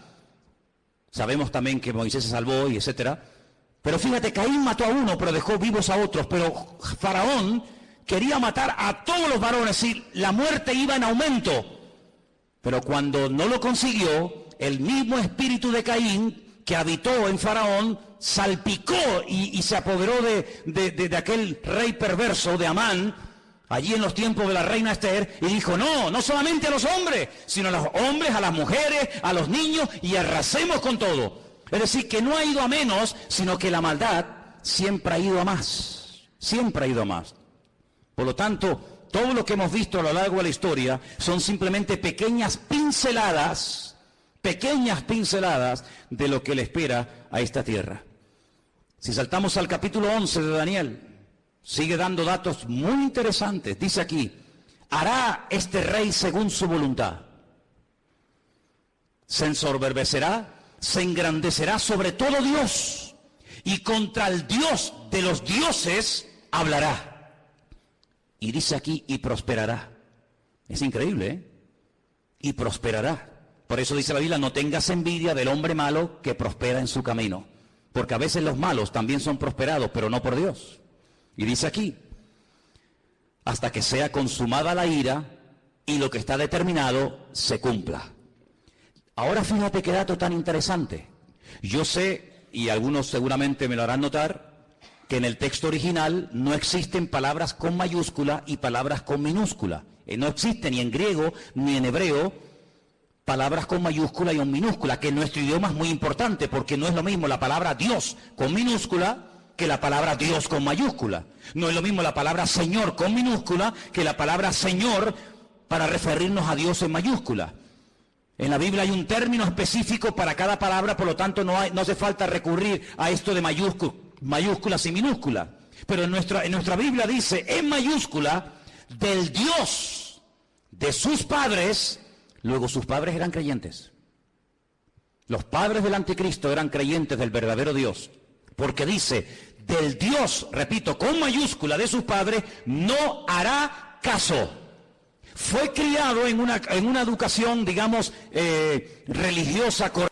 Sabemos también que Moisés se salvó y etcétera. Pero fíjate, Caín mató a uno, pero dejó vivos a otros. Pero Faraón quería matar a todos los varones y la muerte iba en aumento. Pero cuando no lo consiguió, el mismo espíritu de Caín que habitó en Faraón salpicó y se apoderó de aquel rey perverso, de Amán, allí en los tiempos de la reina Esther, y dijo, no, no solamente a los hombres, sino a los hombres, a las mujeres, a los niños, y arrasemos con todo. Es decir, que no ha ido a menos, sino que la maldad siempre ha ido a más, siempre ha ido a más. Por lo tanto, todo lo que hemos visto a lo largo de la historia son simplemente pequeñas pinceladas de lo que le espera a esta tierra. Si saltamos al capítulo 11 de Daniel, sigue dando datos muy interesantes. Dice aquí, hará este rey según su voluntad. Se ensoberbecerá, se engrandecerá sobre todo Dios, y contra el Dios de los dioses hablará. Y dice aquí, y prosperará. Es increíble, ¿eh? Y prosperará. Por eso dice la Biblia, no tengas envidia del hombre malo que prospera en su camino. Porque a veces los malos también son prosperados, pero no por Dios. Y dice aquí, hasta que sea consumada la ira y lo que está determinado se cumpla. Ahora fíjate qué dato tan interesante. Yo sé, y algunos seguramente me lo harán notar, que en el texto original no existen palabras con mayúscula y palabras con minúscula. No existe ni en griego ni en hebreo palabras con mayúscula y con minúscula, que en nuestro idioma es muy importante, porque no es lo mismo la palabra Dios con minúscula que la palabra Dios con mayúscula. No es lo mismo la palabra Señor con minúscula que la palabra Señor para referirnos a Dios en mayúscula. En la Biblia hay un término específico para cada palabra, por lo tanto no hace falta recurrir a esto de mayúsculas y minúsculas. Pero en nuestra Biblia dice en mayúscula, del Dios de sus padres. Luego sus padres eran creyentes. Los padres del anticristo eran creyentes del verdadero Dios. Porque dice, del Dios, repito, con mayúscula de sus padres, no hará caso. Fue criado en una educación, digamos, religiosa, correcta.